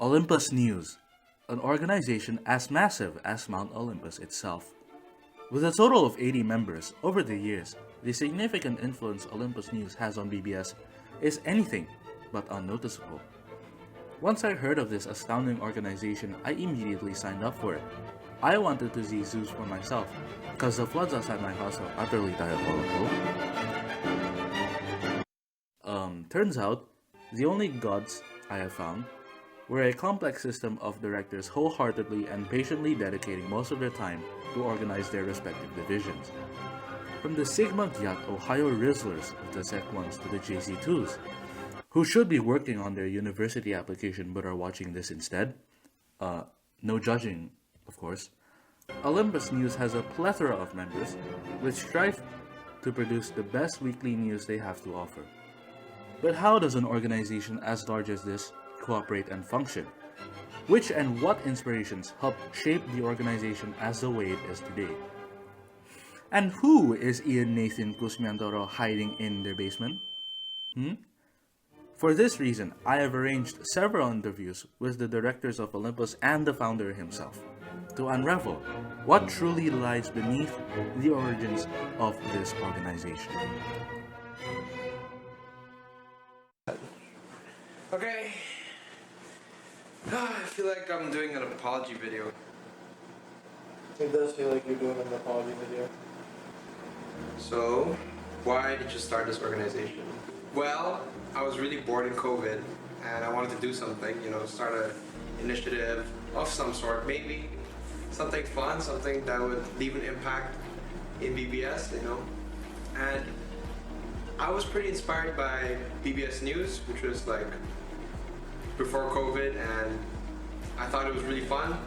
Olympus News, an organization as massive as Mount Olympus itself. With a total of 80 members, over the years, the significant influence Olympus News has on BBS is anything but unnoticeable. Once I heard of this astounding organization, I immediately signed up for it. I wanted to see zoos for myself, because the floods outside my house are utterly diabolical. Turns out, the only gods I have found were a complex system of directors wholeheartedly and patiently dedicating most of their time to organize their respective divisions. From the Sigma Gyat Ohio Rizzlers of the Sec 1s to the JC2s, who should be working on their university application but are watching this instead. No judging, of course. Olympus News has a plethora of members which strive to produce the best weekly news they have to offer. But how does an organization as large as this cooperate and function? Which and what inspirations helped shape the organization as the way it is today? And who is Ian Nathan Cusmiantoro hiding in their basement? For this reason, I have arranged several interviews with the directors of Olympus and the founder himself to unravel what truly lies beneath the origins of this organization. Okay. I feel like I'm doing an apology video. It does feel like you're doing an apology video. So, why did you start this organization? Well, I was really bored in COVID and I wanted to do something, start an initiative of some sort, maybe something fun, something that would leave an impact in BBS, And I was pretty inspired by BBS News, which was like before COVID, and I thought it was really fun.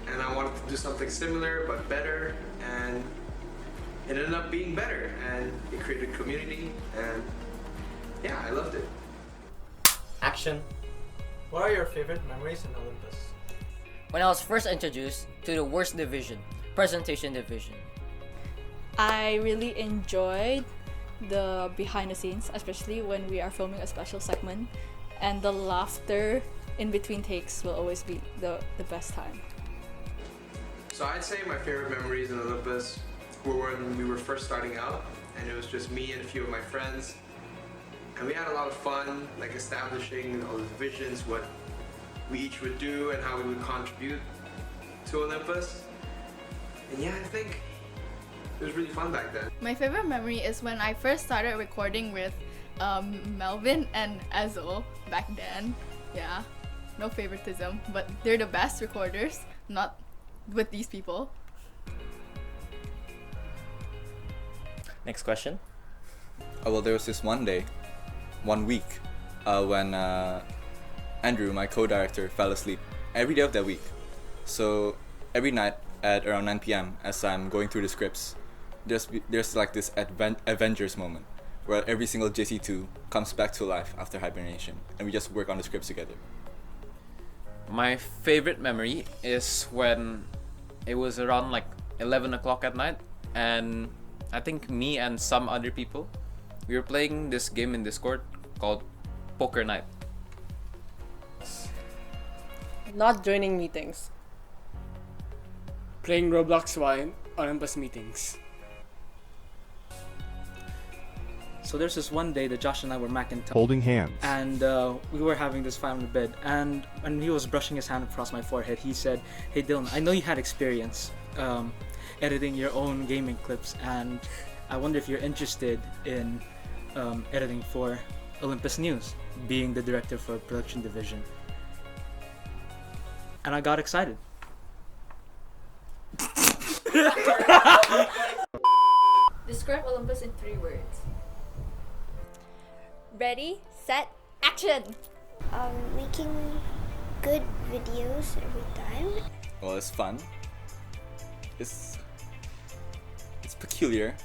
And I wanted to do something similar but better, and it ended up being better, and it created community, and yeah, I loved it. Action. What are your favorite memories in Olympus? When I was first introduced to the worst division, presentation division. I really enjoyed the behind the scenes, especially when we are filming a special segment, and the laughter in between takes will always be the best time. So I'd say my favorite memories in Olympus were when we were first starting out, and it was just me and a few of my friends, and we had a lot of fun, like establishing all the divisions, what we each would do and how we would contribute to Olympus. And yeah, I think it was really fun back then. My favorite memory is when I first started recording with Melvin and Ezo back then. Yeah, no favoritism, but they're the best recorders, not with these people. Next question. Well, there was this one week, when Andrew, my co-director, fell asleep every day of that week. So every night at around 9 p.m. as I'm going through the scripts, there's like this Avengers moment where every single JC2 comes back to life after hibernation, and we just work on the scripts together. My favorite memory is when it was around like 11 o'clock at night, and I think me and some other people, we were playing this game in Discord called Poker Night. Not joining meetings. Playing Roblox while in Olympus meetings. So there's this one day that Josh and I were macking holding hands, and we were having this fight on the bed, and when he was brushing his hand across my forehead, he said, "Hey Dylan, I know you had experience editing your own gaming clips, and I wonder if you're interested in editing for Olympus News, being the director for production division." And I got excited. Describe Olympus in 3 words. Ready, set, action! Making good videos every time. Well, it's fun. It's peculiar.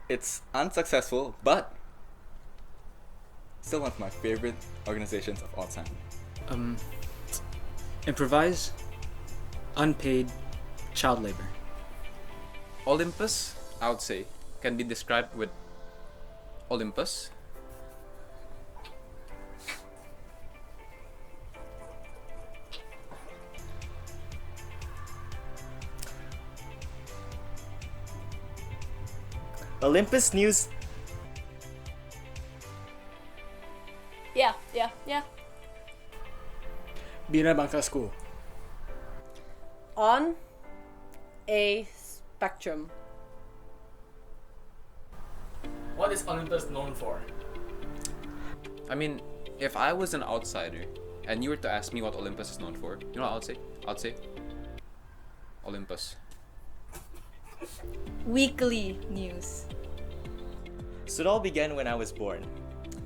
It's unsuccessful, but still one of my favorite organizations of all time. Improvise, unpaid child labor. Olympus, I would say, can be described with Olympus, Olympus news. Yeah. Binabangka School. On a spectrum. What is Olympus known for? I mean, if I was an outsider and you were to ask me what Olympus is known for, you know what I would say? I'd say Olympus. Weekly news. So it all began when I was born.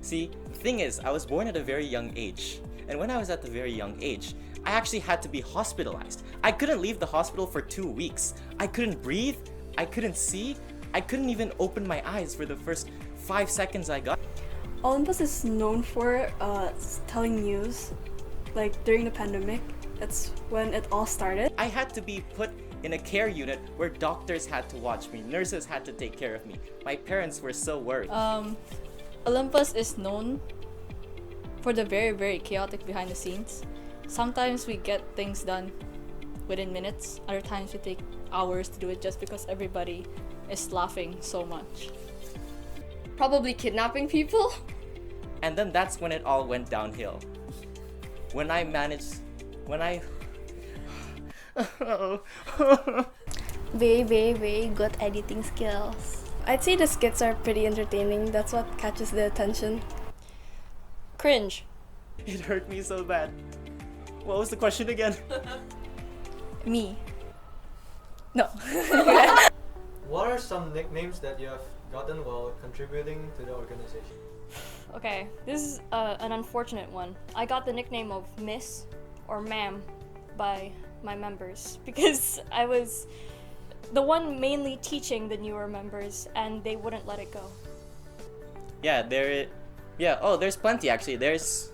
See, the thing is, I was born at a very young age. And when I was at the very young age, I actually had to be hospitalized. I couldn't leave the hospital for 2 weeks. I couldn't breathe. I couldn't see. I couldn't even open my eyes for the first 5 seconds I got. Olympus is known for telling news, like during the pandemic. That's when it all started. I had to be put in a care unit where doctors had to watch me, nurses had to take care of me. My parents were so worried. Olympus is known for the very, very chaotic behind the scenes. Sometimes we get things done within minutes. Other times we take hours to do it just because everybody is laughing so much. Probably kidnapping people? And then that's when it all went downhill. When I Very, very, very good editing skills. I'd say the skits are pretty entertaining. That's what catches the attention. Cringe. It hurt me so bad. What was the question again? Me. No. What are some nicknames that you have gotten while contributing to the organization? Okay, this is an unfortunate one. I got the nickname of Miss or Ma'am by my members because I was the one mainly teaching the newer members and they wouldn't let it go. Yeah, there's plenty actually. There's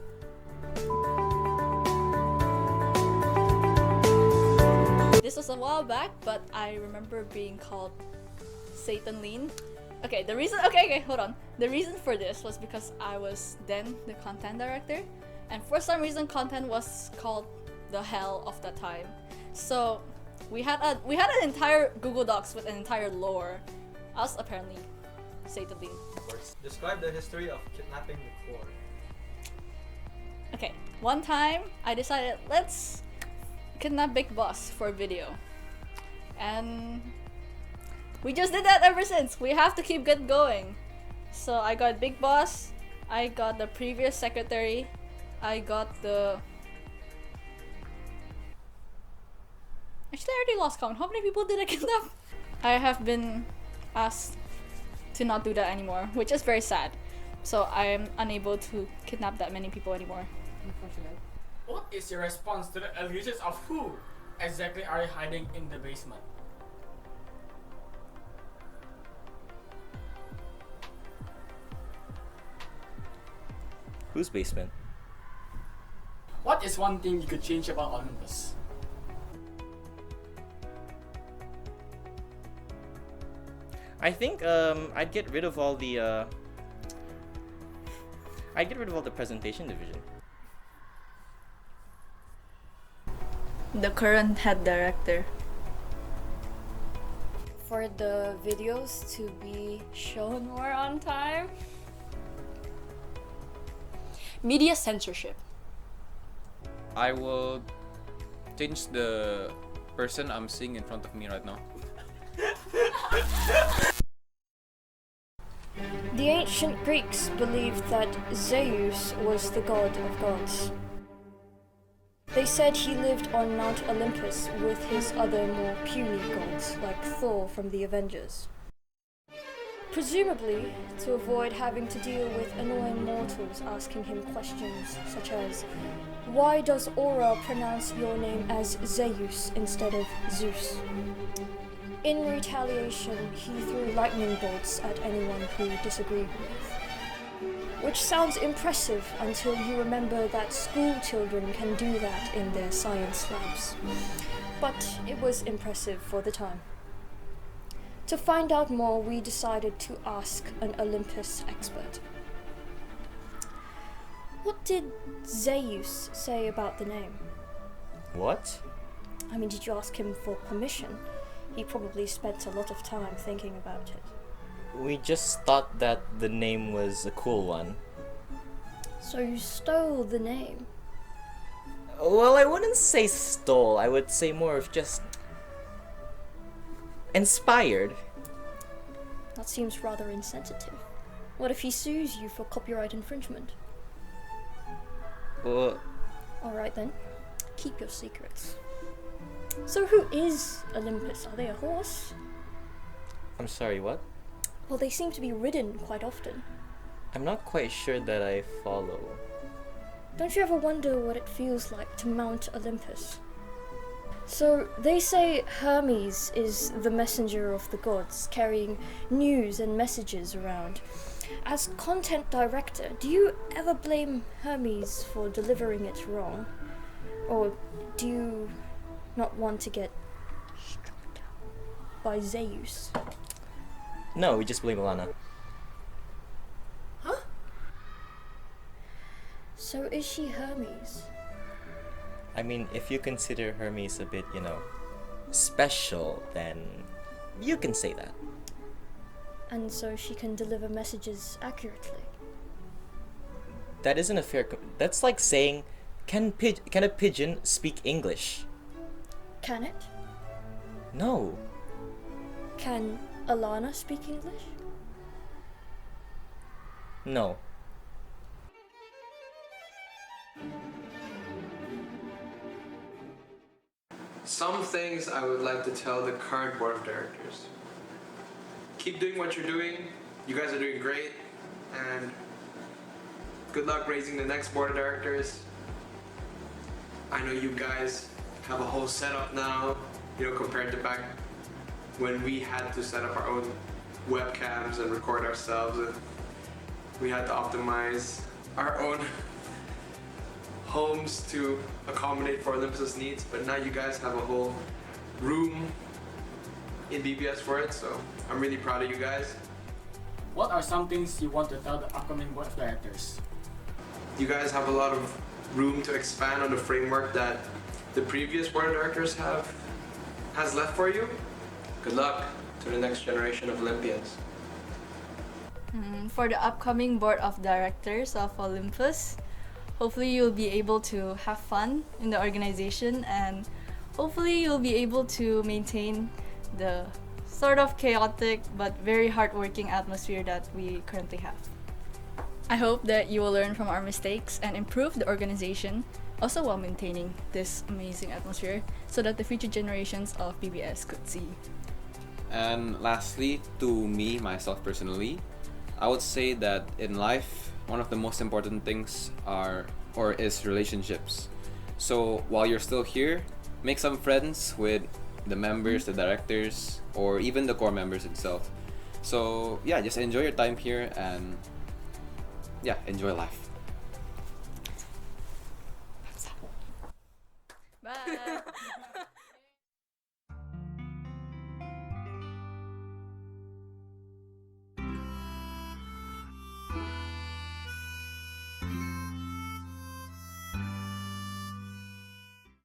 This was a while back, but I remember being called Satan Lean. Okay, hold on. The reason for this was because I was then the content director, and for some reason content was called the hell of the time. So we had an entire Google Docs with an entire lore. I was apparently Satan Lean. Describe the history of kidnapping the core. Okay, one time I decided let's kidnap Big Boss for a video, and we just did that ever since. We have to keep it going. So I got Big Boss, I got the previous secretary, I got the... Actually, I already lost count. How many people did I kidnap? I have been asked to not do that anymore, which is very sad. So I am unable to kidnap that many people anymore. Unfortunate. What is your response to the allegations of who exactly are you hiding in the basement? whose basement? What is one thing you could change about Olympus? I think I'd get rid of all the presentation division. The current head director. For the videos to be shown more on time. Media censorship. I will change the person I'm seeing in front of me right now. The ancient Greeks believed that Zeus was the god of gods. They said he lived on Mount Olympus with his other more puny gods, like Thor from the Avengers. Presumably, to avoid having to deal with annoying mortals asking him questions such as, why does Aura pronounce your name as Zeus instead of Zeus? In retaliation, he threw lightning bolts at anyone who disagreed with. Which sounds impressive until you remember that school children can do that in their science labs. But it was impressive for the time. To find out more, we decided to ask an Olympus expert. What did Zeus say about the name? What? I mean, did you ask him for permission? He probably spent a lot of time thinking about it. We just thought that the name was a cool one. So you stole the name? Well, I wouldn't say stole, I would say more of just inspired. That seems rather insensitive. What if he sues you for copyright infringement? Well, Alright then, keep your secrets. So who is Olympus? Are they a horse? I'm sorry, what? Well, they seem to be ridden quite often. I'm not quite sure that I follow. Don't you ever wonder what it feels like to mount Olympus? So, they say Hermes is the messenger of the gods, carrying news and messages around. As content director, do you ever blame Hermes for delivering it wrong? Or do you not want to get struck down by Zeus? No, we just blame Alana. So is she Hermes? I mean, if you consider Hermes a bit, special, then you can say that. And so she can deliver messages accurately? That isn't a fair. That's like saying, can a pigeon speak English? Can it? No. Can Alana speak English? No. Some things I would like to tell the current board of directors. Keep doing what you're doing. You guys are doing great. And good luck raising the next board of directors. I know you guys have a whole setup now, compared to back when we had to set up our own webcams and record ourselves, and we had to optimize our own homes to accommodate for Olympus's needs, but now you guys have a whole room in BBS for it, so I'm really proud of you guys. What are some things you want to tell the upcoming board of directors? You guys have a lot of room to expand on the framework that the previous board of directors has left for you. Good luck to the next generation of Olympians. For the upcoming board of directors of Olympus, hopefully you'll be able to have fun in the organization, and hopefully you'll be able to maintain the sort of chaotic but very hardworking atmosphere that we currently have. I hope that you will learn from our mistakes and improve the organization, also while maintaining this amazing atmosphere, so that the future generations of BBS could see. And lastly, to me, myself personally, I would say that in life, one of the most important things is relationships. So while you're still here, make some friends with the members, the directors, or even the core members itself. So yeah, just enjoy your time here and enjoy life. Bye!